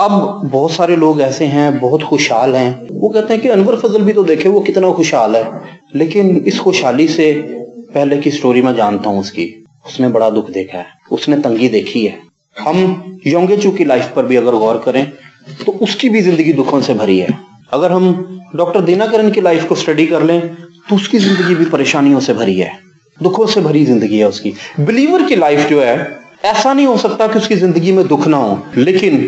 اب بہت سارے لوگ ایسے ہیں بہت خوشحال ہیں، وہ کہتے ہیں کہ انور فضل بھی تو دیکھے وہ کتنا خوشحال ہے، لیکن اس خوشحالی سے پہلے کی سٹوری میں جانتا ہوں اس نے بڑا دکھ دیکھا ہے، اس نے تنگی دیکھی ہے۔ ہم یونگیچو کی لائف پر بھی اگر غور کریں تو اس کی بھی زندگی دکھوں سے بھری ہے۔ اگر ہم ڈاکٹر دیناکرن کی لائف کو اسٹڈی کر لیں تو اس کی زندگی بھی پریشانیوں سے بھری ہے، دکھوں سے بھری زندگی ہے اس کی۔ بلیور کی لائف جو ہے، ایسا نہیں ہو سکتا کہ اس کی زندگی میں دکھ نہ ہو، لیکن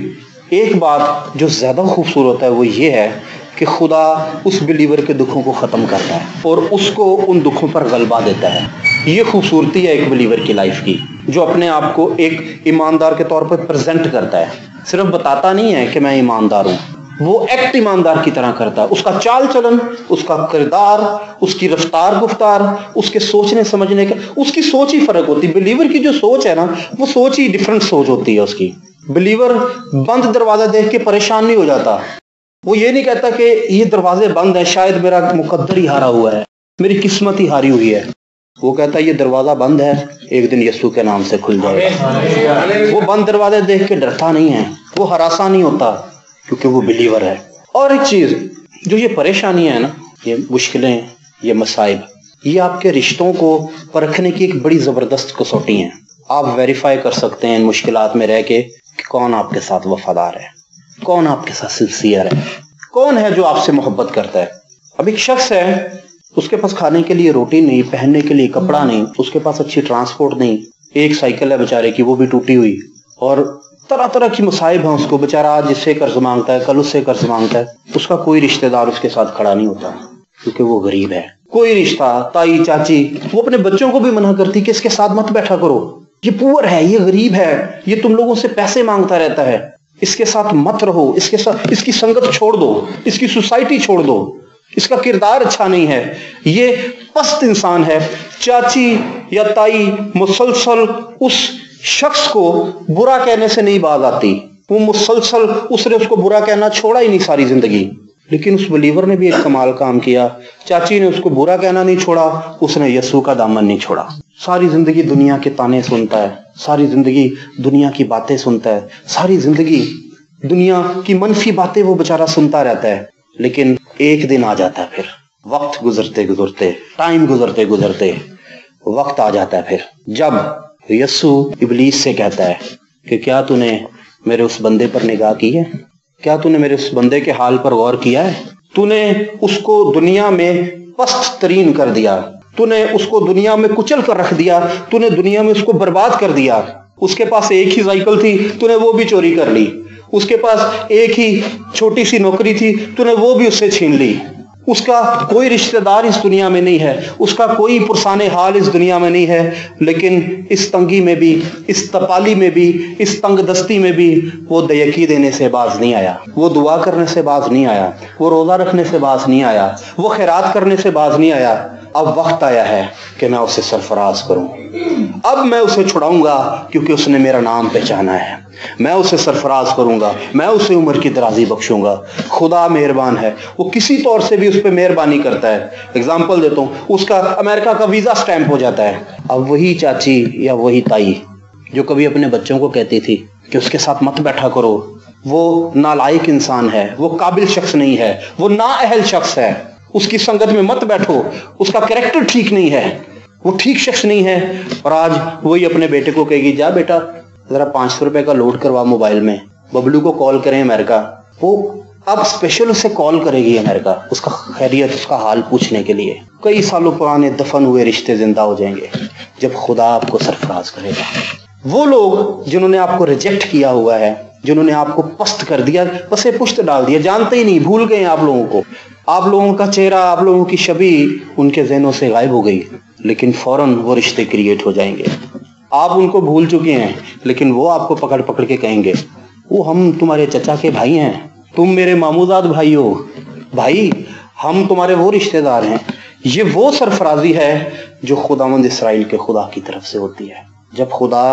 ایک بات جو زیادہ خوبصورت ہے وہ یہ ہے کہ خدا اس بلیور کے دکھوں کو ختم کرتا ہے اور اس کو ان دکھوں پر غلبہ دیتا ہے۔ یہ خوبصورتی ہے ایک بلیور کی لائف کی، جو اپنے آپ کو ایک ایماندار کے طور پر پریزنٹ کرتا ہے، صرف بتاتا نہیں ہے کہ میں ایماندار ہوں، وہ ایکٹ ایماندار کی طرح کرتا ہے۔ اس کا چال چلن، اس کا کردار، اس کی رفتار گفتار، اس کے سوچنے سمجھنے کا، اس کی سوچ ہی فرق ہوتی ہے۔ بلیور کی جو سوچ ہے نا، وہ سوچ ہی ڈیفرنٹ سوچ ہوتی ہے اس کی۔ بلیور بند دروازہ دیکھ کے پریشان نہیں ہو جاتا، وہ یہ نہیں کہتا کہ یہ دروازے بند ہیں، شاید میرا مقدر ہی ہارا ہوا ہے، میری قسمت ہی ہاری ہوئی ہے۔ وہ کہتا ہے یہ دروازہ بند ہے، ایک دن یسوع کے نام سے کھل جائے گا۔ وہ بند دروازے دیکھ کے ڈرتا نہیں ہے، وہ ہراساں نہیں ہوتا، کیونکہ وہ بلیور ہے۔ اور ایک چیز جو یہ پریشانیاں ہیں نا، یہ مشکلیں، یہ مصائب، یہ آپ کے رشتوں کو پرکھنے کی ایک بڑی زبردست کسوٹی ہیں۔ آپ ویریفائی کر سکتے ہیں ان مشکلات میں رہ کے کہ کون آپ کے ساتھ وفادار ہے، کون آپ کے ساتھ سنسیئر ہے، کون ہے جو آپ سے محبت کرتا ہے۔ اب ایک شخص ہے، اس کے پاس کھانے کے لیے روٹی نہیں، پہننے کے لیے کپڑا نہیں، اس کے پاس اچھی ٹرانسپورٹ نہیں، ایک سائیکل ہے بیچارے کی وہ بھی ٹوٹی ہوئی، اور طرح طرح کی مصائب ہیں اس کو۔ بیچارہ آج اس سے قرض مانگتا ہے، کل اس سے قرض مانگتا ہے، اس کا کوئی رشتہ دار اس کے ساتھ کھڑا نہیں ہوتا کیونکہ وہ غریب ہے۔ کوئی رشتہ، تائی چاچی، وہ اپنے بچوں کو بھی منع کرتی کہ اس کے ساتھ مت بیٹھا کرو، یہ پور ہے، یہ غریب ہے، یہ تم لوگوں سے پیسے مانگتا رہتا ہے، اس کے ساتھ مت رہو، اس کے ساتھ، اس کی سنگت چھوڑ دو، اس کی سوسائٹی چھوڑ دو، اس کا کردار اچھا نہیں ہے، یہ پست انسان ہے۔ چاچی یا تائی مسلسل اس شخص کو برا کہنے سے نہیں باز آتی، وہ مسلسل اس نے اس کو برا کہنا چھوڑا ہی نہیں ساری زندگی۔ لیکن اس بلیور نے بھی ایک کمال کام کیا، چاچی نے اس کو برا کہنا نہیں چھوڑا، اس نے یسوع کا دامن نہیں چھوڑا۔ ساری زندگی دنیا کے تانے سنتا ہے، ساری زندگی دنیا کی باتیں سنتا ہے، ساری زندگی دنیا کی منفی باتیں وہ بیچارہ سنتا رہتا ہے، لیکن ایک دن آ جاتا ہے، پھر وقت گزرتے گزرتے، ٹائم گزرتے گزرتے وقت آ جاتا ہے، پھر جب یسوع ابلیس سے کہتا ہے کہ کیا تو نے میرے اس بندے پر نگاہ کی ہے، کیا تو نے میرے اس بندے کے حال پر غور کیا ہے، تو نے اس کو دنیا میں پست ترین کر دیا، تو نے اس کو دنیا میں کچل کر رکھ دیا، تو نے دنیا میں اس کو برباد کر دیا۔ اس کے پاس ایک ہی سائیکل تھی، تو نے وہ بھی چوری کر لی، اس کے پاس ایک ہی چھوٹی سی نوکری تھی، تو نے وہ بھی اس سے چھین لی، اس کا کوئی رشتہ دار اس دنیا میں نہیں ہے، اس کا کوئی پرسان حال اس دنیا میں نہیں ہے، لیکن اس تنگی میں بھی، اس تپالی میں بھی، اس تنگ دستی میں بھی وہ دیکی دینے سے باز نہیں آیا، وہ دعا کرنے سے باز نہیں آیا، وہ روزہ رکھنے سے باز نہیں آیا، وہ خیرات کرنے سے باز نہیں آیا۔ اب وقت آیا ہے کہ میں اسے سرفراز کروں، اب میں اسے چھڑاؤں گا کیونکہ اس نے میرا نام پہچانا ہے، میں اسے سرفراز کروں گا، میں اسے عمر کی درازی بخشوں گا۔ خدا مہربان ہے، وہ کسی طور سے بھی اس پہ مہربانی کرتا ہے۔ اگزامپل دیتا ہوں، اس کا امریکہ کا ویزا سٹیمپ ہو جاتا ہے۔ اب وہی چاچی یا وہی تائی جو کبھی اپنے بچوں کو کہتی تھی کہ اس کے ساتھ مت بیٹھا کرو، وہ نالائق انسان ہے، وہ قابل شخص نہیں ہے، وہ نااہل شخص ہے، اس کی سنگت میں مت بیٹھو، اس کا کریکٹر ٹھیک نہیں ہے، وہ ٹھیک شخص نہیں ہے، اور آج وہی اپنے بیٹے کو کہے گی جا بیٹا ذرا 500 روپے کا لوڈ کروا موبائل میں، ببلو کو کال کریں امریکہ۔ وہ اب اسپیشل اسے کال کرے گی امریکہ، اس کا خیریت، اس کا حال پوچھنے کے لیے۔ کئی سالوں پرانے دفن ہوئے رشتے زندہ ہو جائیں گے جب خدا آپ کو سرفراز کرے گا۔ وہ لوگ جنہوں نے آپ کو ریجیکٹ کیا ہوا ہے، جنہوں نے آپ کو پست کر دیا، پسے پشت ڈال دیا، جانتے ہی نہیں، بھول گئے آپ لوگوں کو، آپ لوگوں کا چہرہ، آپ لوگوں کی شبیہ ان کے ذہنوں سے غائب ہو گئی، لیکن فوراً وہ رشتے کریٹ ہو جائیں گے۔ آپ ان کو بھول چکے ہیں، لیکن وہ آپ کو پکڑ پکڑ کے کہیں گے وہ ہم تمہارے چچا کے بھائی ہیں، تم میرے ماموزاد بھائی ہو، بھائی ہم تمہارے وہ رشتہ دار ہیں۔ یہ وہ سرفرازی ہے جو خداوند اسرائیل کے خدا کی طرف سے ہوتی ہے۔ جب خدا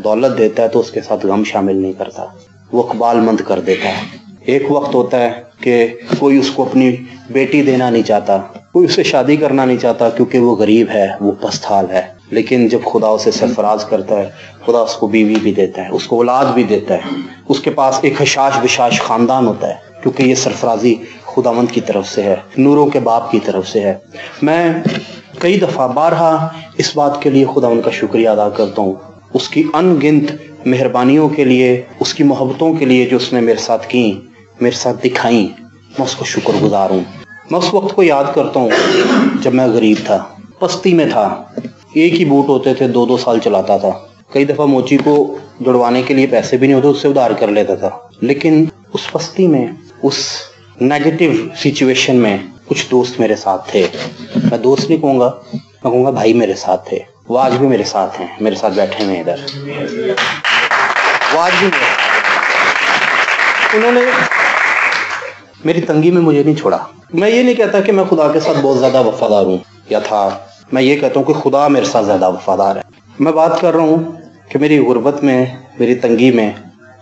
دولت دیتا ہے تو اس کے ساتھ غم شامل نہیں کرتا، وہ اقبال مند کر دیتا ہے۔ ایک وقت ہوتا ہے کہ کوئی اس کو اپنی بیٹی دینا نہیں چاہتا، کوئی اسے شادی کرنا نہیں چاہتا کیونکہ وہ غریب ہے، وہ پست حال ہے، لیکن جب خدا اسے سرفراز کرتا ہے، خدا اس کو بیوی بھی دیتا ہے، اس کو اولاد بھی دیتا ہے، اس کے پاس ایک حشاش بشاش خاندان ہوتا ہے، کیونکہ یہ سرفرازی خداوند کی طرف سے ہے، نوروں کے باپ کی طرف سے ہے۔ میں کئی دفعہ بارہا اس بات کے لیے خداوند کا شکریہ ادا کرتا ہوں، اس کی ان گنت مہربانیوں کے لیے، اس کی محبتوں کے لیے جو اس نے میرے ساتھ کی، میرے ساتھ دکھائیں، میں اس کو شکر گزار ہوں۔ میں اس وقت کو یاد کرتا ہوں جب میں غریب تھا، پستی میں تھا، ایک ہی بوٹ ہوتے تھے، 2 سال چلاتا تھا، کئی دفعہ موچی کو جڑوانے کے لیے پیسے بھی نہیں ہوتے، اس سے ادھار کر لیتا تھا۔ لیکن اس پستی میں، اس نیگیٹو سچویشن میں کچھ دوست میرے ساتھ تھے۔ میں دوست نہیں کہوں گا، میں کہوں گا بھائی میرے ساتھ تھے، وہ آج بھی میرے ساتھ ہیں، میرے ساتھ بیٹھے ہوئے ادھر، وہ آج بھی میرے ساتھ۔ انہوں نے میری تنگی میں مجھے نہیں چھوڑا۔ میں یہ نہیں کہتا کہ میں خدا کے ساتھ بہت زیادہ وفادار ہوں یا تھا، میں یہ کہتا ہوں کہ خدا میرے ساتھ زیادہ وفادار ہے۔ میں بات کر رہا ہوں کہ میری غربت میں، میری تنگی میں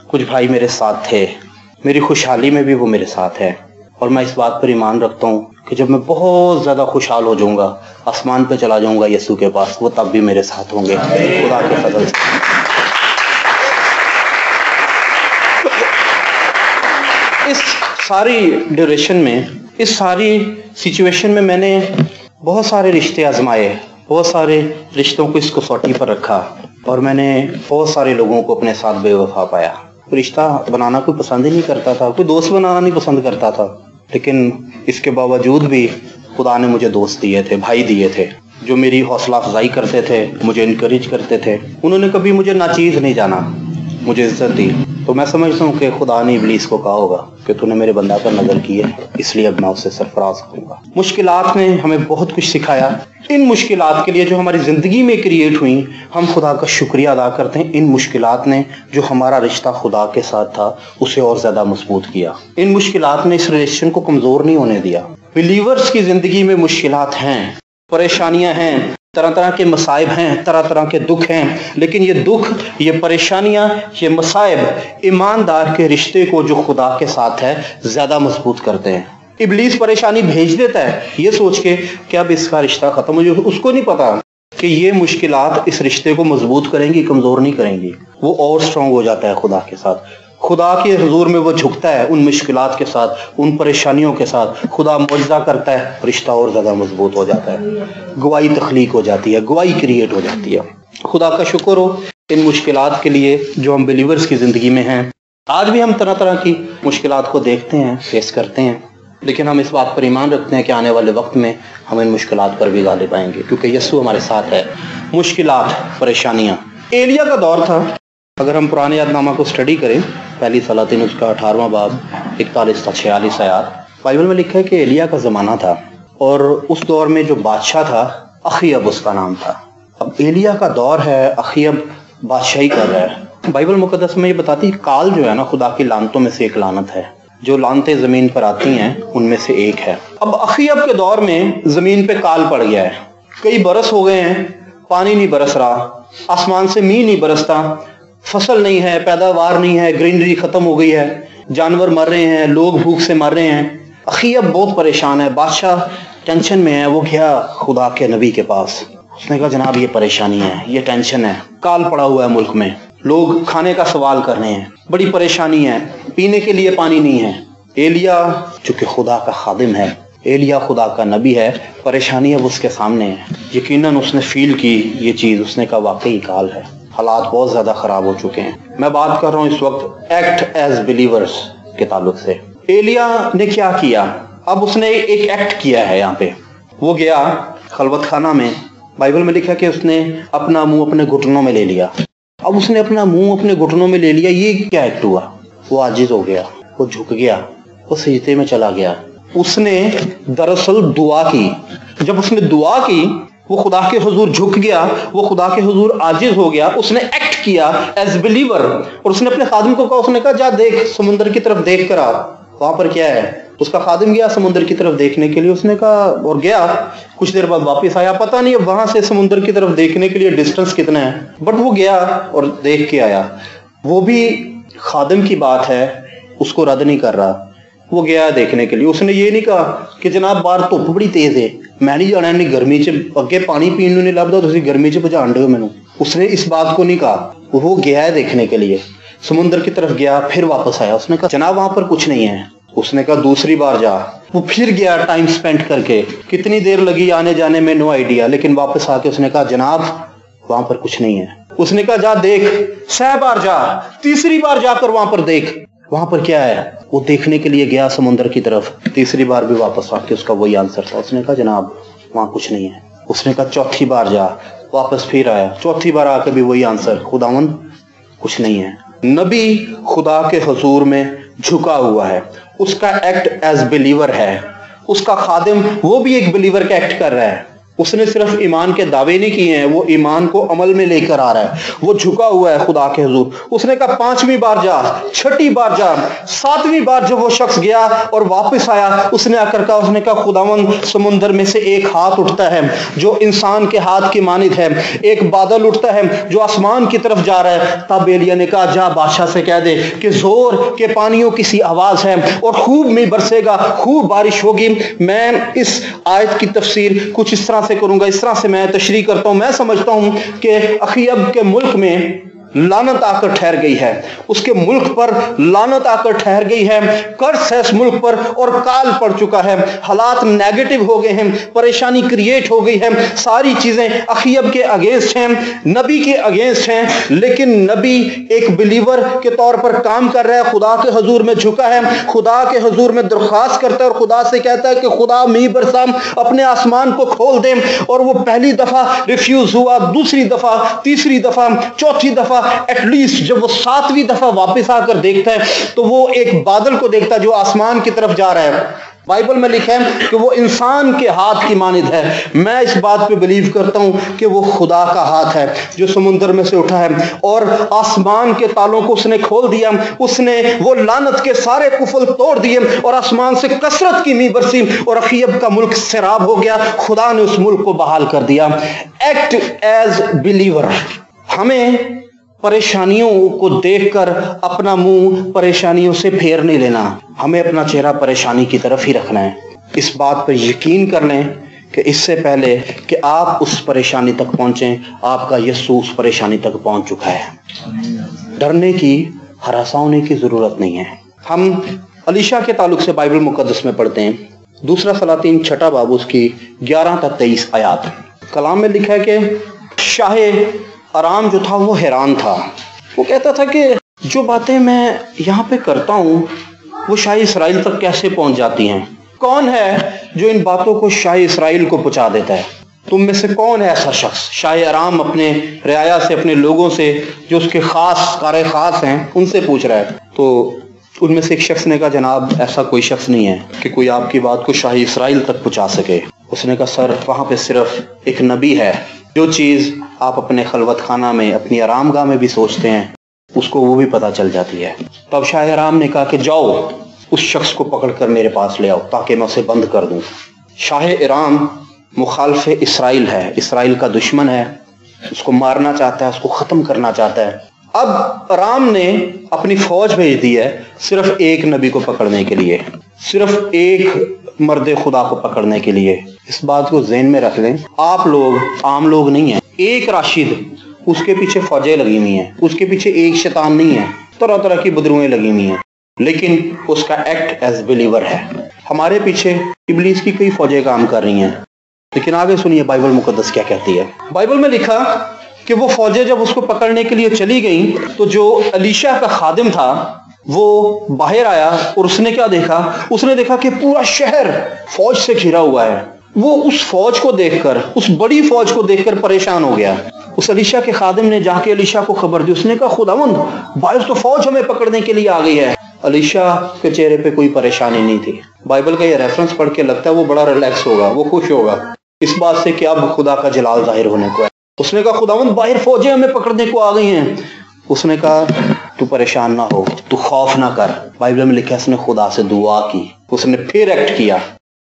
کچھ بھائی میرے ساتھ تھے، میری خوشحالی میں بھی وہ میرے ساتھ ہے، اور میں اس بات پر ایمان رکھتا ہوں کہ جب میں بہت زیادہ خوشحال ہو جاؤں گا، آسمان پہ چلا جاؤں گا یسوع کے پاس، وہ تب بھی میرے ساتھ ہوں گے خدا کے فضل سے۔ اس ساری ڈیوریشن میں، اس ساری سچویشن میں میں نے بہت سارے رشتے آزمائے، بہت سارے رشتوں کو اس کسوٹی پر رکھا، اور میں نے بہت سارے لوگوں کو اپنے ساتھ بے وفا پایا۔ رشتہ بنانا کوئی پسند ہی نہیں کرتا تھا، کوئی دوست بنانا نہیں پسند کرتا تھا، لیکن اس کے باوجود بھی خدا نے مجھے دوست دیے تھے، بھائی دیے تھے، جو میری حوصلہ افزائی کرتے تھے، مجھے انکریج کرتے تھے۔ انہوں نے کبھی مجھے ناچیز نہیں جانا، مجھے عزت دی۔ تو میں سمجھتا ہوں کہ خدا نے ابلیس کو کہا ہوگا کہ تو نے میرے بندہ پر نظر کی ہے، اس لیے اب میں اسے سرفراز کروں گا۔ مشکلات نے ہمیں بہت کچھ سکھایا۔ ان مشکلات کے لیے جو ہماری زندگی میں کریٹ ہوئیں، ہم خدا کا شکریہ ادا کرتے ہیں۔ ان مشکلات نے جو ہمارا رشتہ خدا کے ساتھ تھا اسے اور زیادہ مضبوط کیا۔ ان مشکلات نے اس ریلیشن کو کمزور نہیں ہونے دیا۔ بلیورز کی زندگی میں مشکلات ہیں، پریشانیاں ہیں، طرح طرح کے مصائب ہیں، طرح طرح کے دکھ ہیں، لیکن یہ دکھ، یہ پریشانیاں، یہ مصائب ایماندار کے رشتے کو جو خدا کے ساتھ ہے زیادہ مضبوط کرتے ہیں۔ ابلیس پریشانی بھیج دیتا ہے یہ سوچ کے کہ اب اس کا رشتہ ختم ہو جائے، اس کو نہیں پتا کہ یہ مشکلات اس رشتے کو مضبوط کریں گی، کمزور نہیں کریں گی۔ وہ اور سٹرونگ ہو جاتا ہے خدا کے ساتھ، خدا کے حضور میں وہ جھکتا ہے، ان مشکلات کے ساتھ، ان پریشانیوں کے ساتھ خدا معجزہ کرتا ہے، رشتہ اور زیادہ مضبوط ہو جاتا ہے، گواہی تخلیق ہو جاتی ہے، گواہی کریٹ ہو جاتی ہے۔ خدا کا شکر ہو ان مشکلات کے لیے جو ہم بلیورز کی زندگی میں ہیں۔ آج بھی ہم طرح طرح کی مشکلات کو دیکھتے ہیں، فیس کرتے ہیں، لیکن ہم اس بات پر ایمان رکھتے ہیں کہ آنے والے وقت میں ہم ان مشکلات پر بھی غالب آئیں گے، کیونکہ یسوع ہمارے ساتھ ہے۔ مشکلات، پریشانیاں، ایلیا کا دور تھا۔ اگر ہم پرانے یاد نامہ کو اسٹڈی کریں، پہلی سلاطین اس کا 18واں باب 41 تا 46 آیات، بائبل میں لکھا ہے کہ ایلیا کا زمانہ تھا، اور اس دور میں جو بادشاہ تھا اخیب اس کا نام تھا۔ اب ایلیا کا دور ہے، اخیب بادشاہی کر رہا ہے۔ بائبل مقدس میں یہ بتاتی ہے کال جو ہے نا خدا کی لعنتوں میں سے ایک لعنت ہے، جو لعنتیں زمین پر آتی ہیں ان میں سے ایک ہے۔ اب اخیب کے دور میں زمین پہ کال پڑ گیا ہے، کئی برس ہو گئے ہیں، پانی نہیں برس رہا، آسمان سے مینہ نہیں برستا، فصل نہیں ہے، پیداوار نہیں ہے، گرینری ختم ہو گئی ہے، جانور مر رہے ہیں، لوگ بھوک سے مر رہے ہیں۔ اخیب بہت پریشان ہے، بادشاہ ٹینشن میں ہے۔ وہ گیا خدا کے نبی کے پاس، اس نے کہا جناب یہ پریشانی ہے، یہ ٹینشن ہے، کال پڑا ہوا ہے ملک میں، لوگ کھانے کا سوال کر رہے ہیں، بڑی پریشانی ہے، پینے کے لیے پانی نہیں ہے۔ ایلیا چونکہ خدا کا خادم ہے، ایلیا خدا کا نبی ہے، پریشانی اب اس کے سامنے ہے۔ یقیناً اس نے فیل کی یہ چیز، اس نے کہا واقعی کال ہے، حالات بہت زیادہ خراب ہو چکے ہیں۔ میں بات کر رہا ہوں اس وقت ایکٹ ایز بلیورز کے تعلق سے۔ ایلیا نے کیا کیا؟ اب اس نے ایک ایکٹ کیا ہے یہاں پہ۔ وہ گیا خلوت خانہ میں، بائبل میں لکھا کہ اس نے اپنا منہ اپنے گھٹنوں میں لے لیا۔ اب اس نے اپنا منہ اپنے گھٹنوں میں لے لیا، یہ کیا ایکٹ ہوا؟ وہ عاجز ہو گیا، وہ جھک گیا، وہ سجدے میں چلا گیا۔ اس نے دراصل دعا کی۔ جب اس نے دعا کی، وہ خدا کے حضور جھک گیا، وہ خدا کے حضور عاجز ہو گیا، اس نے ایکٹ کیا ایز بلیور، اور اس نے اپنے خادم کو کہا، اس نے کہا جا دیکھ سمندر کی طرف دیکھ کر آ، وہاں پر کیا ہے۔ اس کا خادم گیا سمندر کی طرف دیکھنے کے لیے، اس نے کہا اور گیا، کچھ دیر بعد واپس آیا، پتہ نہیں اب وہاں سے سمندر کی طرف دیکھنے کے لیے ڈسٹنس کتنا ہے، بٹ وہ گیا اور دیکھ کے آیا۔ وہ بھی خادم کی بات ہے، اس کو رد نہیں کر رہا، وہ گیا دیکھنے کے لیے. اس نے یہ نہیں کہا کہ جناب باہر دھوپ بڑی تیز ہے, میں نہیں جانا نہیں گرمی چ اگے پانی پینے نہیں لبدا, تسی گرمی چ بھجان دے ہو مینوں. اس نے اس بات کو نہیں کہا. وہ گیا ہے دیکھنے کے لیے, سمندر کی طرف گیا, پھر واپس آیا. اس نے کہا جناب وہاں پر کچھ نہیں ہے. اس نے کہا دوسری بار جا. وہ پھر گیا ٹائم سپینڈ کر کے, کتنی دیر لگی آنے جانے میں نو آئیڈیا, لیکن واپس آ کے اس نے کہا جناب وہاں پر کچھ نہیں ہے. اس نے کہا جا دیکھ, 6 بار جا, تیسری بار جا کر وہاں پر دیکھ وہاں پر کیا ہے. وہ دیکھنے کے لیے گیا سمندر کی طرف, تیسری بار بھی واپس آ کے اس کا وہی آنسر تھا. اس نے کہا جناب وہاں کچھ نہیں ہے. اس نے کہا چوتھی بار جا, واپس پھر آیا, چوتھی بار آ کے بھی وہی آنسر, خداوند کچھ نہیں ہے. نبی خدا کے حضور میں جھکا ہوا ہے, اس کا ایکٹ ایز بلیور ہے. اس کا خادم وہ بھی ایک بلیور کا ایکٹ کر رہا ہے. اس نے صرف ایمان کے دعوے نہیں کیے ہیں, وہ ایمان کو عمل میں لے کر آ رہا ہے. وہ جھکا ہوا ہے خدا کے حضور. اس نے کہا 5ویں بار جا, 6ٹھی بار جا, 7ویں بار جب وہ شخص گیا اور واپس آیا, اس نے آ کر کہا, اس نے کہا خداوند سمندر میں سے ایک ہاتھ اٹھتا ہے جو انسان کے ہاتھ کی مانند ہے, ایک بادل اٹھتا ہے جو آسمان کی طرف جا رہا ہے. تب ایلیا نے کہا جا بادشاہ سے کہہ دے کہ زور کے پانیوں کی سی آواز ہے اور خوب می برسے گا, خوب بارش ہوگی. میں اس آیت کی تفسیر کچھ اس طرح سے کروں گا, اس طرح سے میں تشریح کرتا ہوں. میں سمجھتا ہوں کہ اخیب کے ملک میں لعنت آ کر ٹھہر گئی ہے, اس کے ملک پر لعنت آ کر ٹھہر گئی ہے, قرض ہے اس ملک پر اور کال پڑ چکا ہے, حالات نیگیٹو ہو گئے ہیں, پریشانی کریٹ ہو گئی ہے, ساری چیزیں اخیب کے اگینسٹ ہیں, نبی کے اگینسٹ ہیں. لیکن نبی ایک بلیور کے طور پر کام کر رہا ہے, خدا کے حضور میں جھکا ہے, خدا کے حضور میں درخواست کرتا ہے اور خدا سے کہتا ہے کہ خدا می برسا, اپنے آسمان کو کھول دیں. اور وہ پہلی دفعہ ریفیوز ہوا, دوسری دفعہ, تیسری دفعہ, چوتھی دفعہ, ایٹ لیسٹ جب وہ 7ویں دفعہ واپس آ کر دیکھتا ہے تو وہ ایک بادل کو دیکھتا ہے جو آسمان کی طرف جا رہا ہے. بائبل میں لکھا ہے کہ وہ انسان کے ہاتھ کی مانند ہے. میں اس بات پہ بلیو کرتا ہوں کہ وہ خدا کا ہاتھ ہے جو سمندر میں سے اٹھا ہے اور آسمان کے تالوں کو اس نے کھول دیا. اس نے وہ لعنت کے سارے قفل توڑ دیے اور آسمان سے کثرت کی می برسی اور اخیب کا ملک سیراب ہو گیا. خدا نے اس ملک کو بحال کر دیا. Act as believer. ہمیں پریشانیوں کو دیکھ کر اپنا منہ پریشانیوں سے پھیر نہیں لینا, ہمیں اپنا چہرہ پریشانی کی طرف ہی رکھنا ہے. اس بات پر یقین کر لیں کہ اس سے پہلے کہ آپ اس پریشانی تک پہنچیں, آپ کا یسوع اس پریشانی تک پہنچ چکا ہے. ڈرنے کی, ہراساں ہونے کی ضرورت نہیں ہے. ہم الیشا کے تعلق سے بائبل مقدس میں پڑھتے ہیں, دوسرا سلاطین 6 باب اس کی 11 تا 23 آیات. کلام میں لکھا ہے کہ شاہ ارام جو تھا وہ حیران تھا. وہ کہتا تھا کہ جو باتیں میں یہاں پہ کرتا ہوں وہ شاہ اسرائیل تک کیسے پہنچ جاتی ہیں. کون ہے جو ان باتوں کو شاہ اسرائیل کو پہنچا دیتا ہے؟ تم میں سے کون ہے ایسا شخص؟ شاہ ارام اپنے رعایا سے, اپنے لوگوں سے جو اس کے خاص کار خاص ہیں, ان سے پوچھ رہا ہے. تو ان میں سے ایک شخص نے کہا جناب ایسا کوئی شخص نہیں ہے کہ کوئی آپ کی بات کو شاہ اسرائیل تک پہنچا سکے. اس نے کہا سر وہاں پہ صرف ایک نبی ہے, جو چیز آپ اپنے خلوت خانہ میں, اپنی آرام گاہ میں بھی سوچتے ہیں اس کو وہ بھی پتہ چل جاتی ہے. تب شاہ ارام نے کہا کہ جاؤ اس شخص کو پکڑ کر میرے پاس لے آؤ تاکہ میں اسے بند کر دوں. شاہ ارام مخالف اسرائیل ہے, اسرائیل کا دشمن ہے, اس کو مارنا چاہتا ہے, اس کو ختم کرنا چاہتا ہے. اب ارام نے اپنی فوج بھیج دی ہے صرف ایک نبی کو پکڑنے کے لیے, صرف ایک مرد خدا کو پکڑنے کے لیے. اس بات کو ذہن میں رکھ لیں, آپ لوگ عام لوگ نہیں ہیں. ایک راشد, اس کے پیچھے فوجیں لگی ہوئی ہیں, اس کے پیچھے ایک شیطان نہیں ہے, طرح طرح کی بدروئیں لگی ہوئی ہیں, لیکن اس کا ایکٹ ایز بلیور ہے. ہمارے پیچھے ابلیس کی کئی فوجیں کام کر رہی ہیں, لیکن آگے سنیے بائبل مقدس کیا کہتی ہے. بائبل میں لکھا کہ وہ فوجیں جب اس کو پکڑنے کے لیے چلی گئیں تو جو الیشا کا خادم تھا وہ باہر آیا اور اس نے کیا دیکھا؟ اس نے دیکھا کہ پورا شہر فوج سے گھرا ہوا ہے. وہ اس فوج کو دیکھ کر, اس بڑی فوج کو دیکھ کر پریشان ہو گیا. اس الیشا کے خادم نے جا کے الیشا کو خبر دی. اس نے کہا خداوند باہر تو فوج ہمیں پکڑنے کے لیے آ گئی ہے. الیشا کے چہرے پہ کوئی پریشانی نہیں تھی. بائبل کا یہ ریفرنس پڑھ کے لگتا ہے وہ بڑا ریلیکس ہوگا, وہ خوش ہوگا اس بات سے کہ اب خدا کا جلال ظاہر ہونے کو ہے. اس نے کہا خداوند باہر فوجیں ہمیں پکڑنے کو آ گئی ہیں. اس نے کہا تو پریشان نہ ہو, تو خوف نہ کر. بائبل میں لکھا ہے اس نے خدا سے دعا کی, اس نے پھر ایکٹ کیا.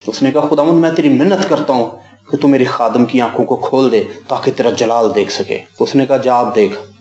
اس نے کہا خداوند میں تیری منت کرتا ہوں کہ تو میری خادم کی آنکھوں کو کھول دے تاکہ تیرا جلال دیکھ سکے. اس نے کہا جا آپ دیکھ.